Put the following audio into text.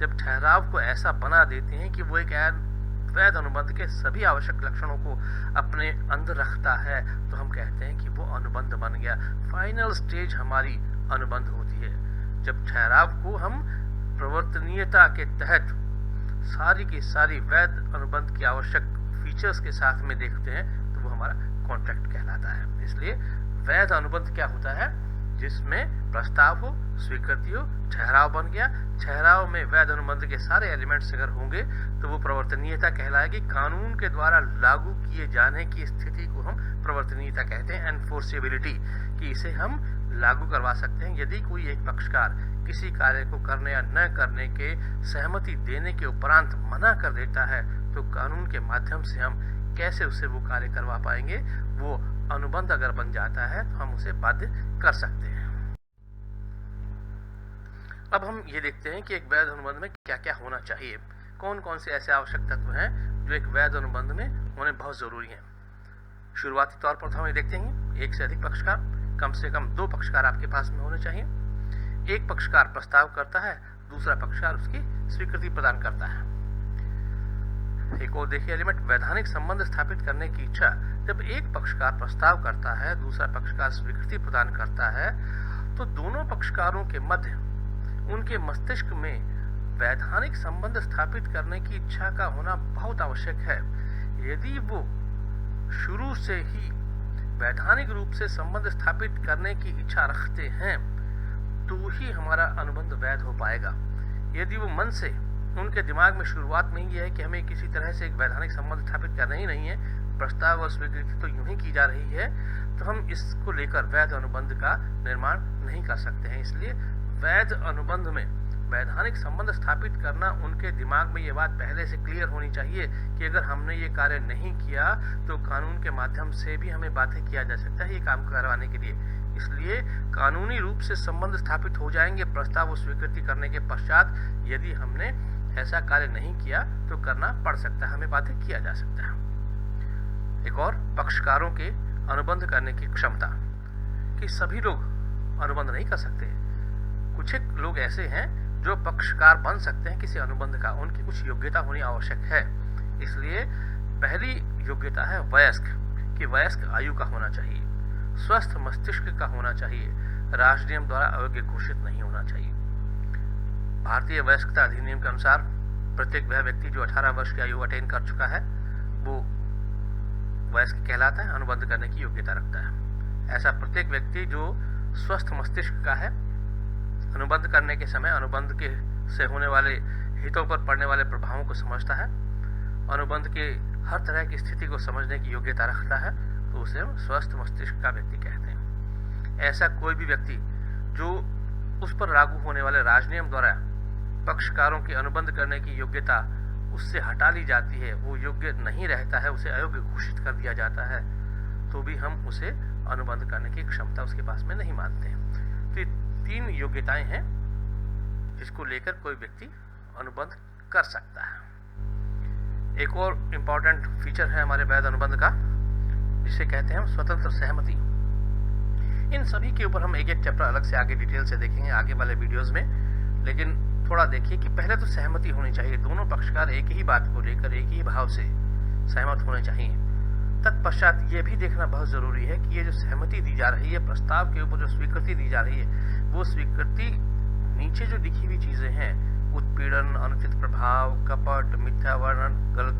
जब ठहराव को ऐसा बना देते हैं कि वो एक वैध अनुबंध के सभी आवश्यक लक्षणों को अपने अंदर रखता है, तो हम कहते हैं कि वो अनुबंध बन गया। फाइनल स्टेज हमारी अनुबंध होती है। जब ठहराव को हम प्रवर्तनीयता के तहत सारी की सारी वैध अनुबंध की आवश्यक फीचर्स के साथ में देखते हैं, तो वो हमारा कॉन्ट्रैक्ट कहलाता है। इसलिए वैध अनुबंध क्या होता है? जिसमें प्रस्ताव हो, स्वीकृति हो, ठहराव बन गया। ठहराव में वैध अनुबंध के सारे एलिमेंट्स अगर होंगे तो वो प्रवर्तनीयता कहलाएगी। कानून के द्वारा लागू किए जाने की स्थिति को हम प्रवर्तनीयता कहते हैं, एनफोर्सेबिलिटी, कि इसे हम लागू करवा सकते हैं। यदि कोई एक पक्षकार किसी कार्य को करने या न करने के सहमति देने के उपरांत मना कर देता है, तो कानून के माध्यम से हम कैसे उसे वो कार्य करवा पाएंगे? वो अनुबंध अगर बन जाता है तो हम उसे बाध्य कर सकते हैं। अब हम ये देखते हैं कि एक वैध अनुबंध में क्या क्या होना चाहिए, कौन कौन से ऐसे आवश्यक तत्व हैं जो एक वैध अनुबंध में होने बहुत जरूरी हैं। शुरुआती तौर पर हम ये देखते हैं, एक से अधिक पक्षकार, कम से कम 2 पक्षकार आपके पास में होने चाहिए। एक पक्षकार प्रस्ताव करता है, दूसरा पक्षकार उसकी स्वीकृति प्रदान करता है। एक और देखिए एलिमेंट, वैधानिक संबंध स्थापित करने की इच्छा। जब एक पक्षकार प्रस्ताव करता है, दूसरा पक्षकार स्वीकृति प्रदान करता है, तो दोनों पक्षकारों के मध्य उनके मस्तिष्क में वैधानिक संबंध स्थापित करने की इच्छा का होना बहुत आवश्यक है। यदि वो शुरू से ही वैधानिक रूप से संबंध स्थापित करने की इच्छा रखते हैं, तो ही हमारा अनुबंध वैध हो पाएगा। यदि वो मन से, उनके दिमाग में शुरुआत में ही है कि हमें किसी तरह से एक वैधानिक संबंध स्थापित करना ही नहीं है, प्रस्ताव और स्वीकृति तो यूं ही की जा रही है, तो हम इसको लेकर वैध अनुबंध का निर्माण नहीं कर सकते हैं। इसलिए वैध अनुबंध में वैधानिक संबंध स्थापित करना, उनके दिमाग में ये बात पहले से क्लियर होनी चाहिए कि अगर हमने ये कार्य नहीं किया तो कानून के माध्यम से भी हमें बाध्य किया जा सकता है ये काम करवाने के लिए। इसलिए कानूनी रूप से संबंध स्थापित हो जाएंगे प्रस्ताव और स्वीकृति करने के पश्चात। यदि हमने ऐसा कार्य नहीं किया तो करना पड़ सकता है, हमें बाध्य किया जा सकता है। एक और, पक्षकारों के अनुबंध करने की क्षमता, कि सभी लोग अनुबंध नहीं कर सकते। कुछ एक लोग ऐसे हैं जो पक्षकार बन सकते हैं किसी अनुबंध का, उनकी कुछ योग्यता होनी आवश्यक है। इसलिए पहली योग्यता है वयस्क, कि वयस्क आयु का होना चाहिए, स्वस्थ मस्तिष्क का होना चाहिए, राष्ट्र नियम द्वारा अयोग्य घोषित नहीं होना चाहिए। भारतीय वयस्कता अधिनियम के अनुसार प्रत्येक वह व्यक्ति जो 18 वर्ष की आयु अटेन कर चुका है वो वयस्क कहलाता है, अनुबंध करने की योग्यता रखता है। ऐसा प्रत्येक व्यक्ति जो स्वस्थ मस्तिष्क का है, अनुबंध करने के समय अनुबंध के से होने वाले हितों पर पड़ने वाले प्रभावों को समझता है, अनुबंध के हर तरह की स्थिति को समझने की योग्यता रखता है, तो उसे हम स्वस्थ मस्तिष्क का व्यक्ति कहते हैं। ऐसा कोई भी व्यक्ति जो उस पर लागू होने वाले राजनियम द्वारा पक्षकारों के अनुबंध करने की योग्यता उससे हटा ली जाती है, वो योग्य नहीं रहता है, उसे अयोग्य घोषित कर दिया जाता है, तो भी हम उसे अनुबंध करने की क्षमता उसके पास में नहीं मानते हैं। तो ये 3 योग्यताएं हैं जिसको लेकर कोई व्यक्ति अनुबंध कर सकता है। एक और इम्पोर्टेंट फीचर है हमारे वैध अनुबंध का, जिसे कहते हैं हम स्वतंत्र सहमति। इन सभी के ऊपर हम एक एक चैप्टर अलग से आगे डिटेल से देखेंगे आगे वाले वीडियोस में, लेकिन थोड़ा देखिए कि पहले तो सहमति होनी चाहिए। दोनों पक्षकार एक ही बात को लेकर एक ही भाव से सहमत होने चाहिए। तत्पश्चात ये भी देखना बहुत जरूरी है कि ये जो सहमति दी जा रही है, प्रस्ताव के ऊपर जो स्वीकृति दी जा रही है, वो स्वीकृति नीचे जो लिखी हुई चीजें हैं, उत्पीड़न, अनुचित प्रभाव, कपट, मिथ्या वर्णन, गलत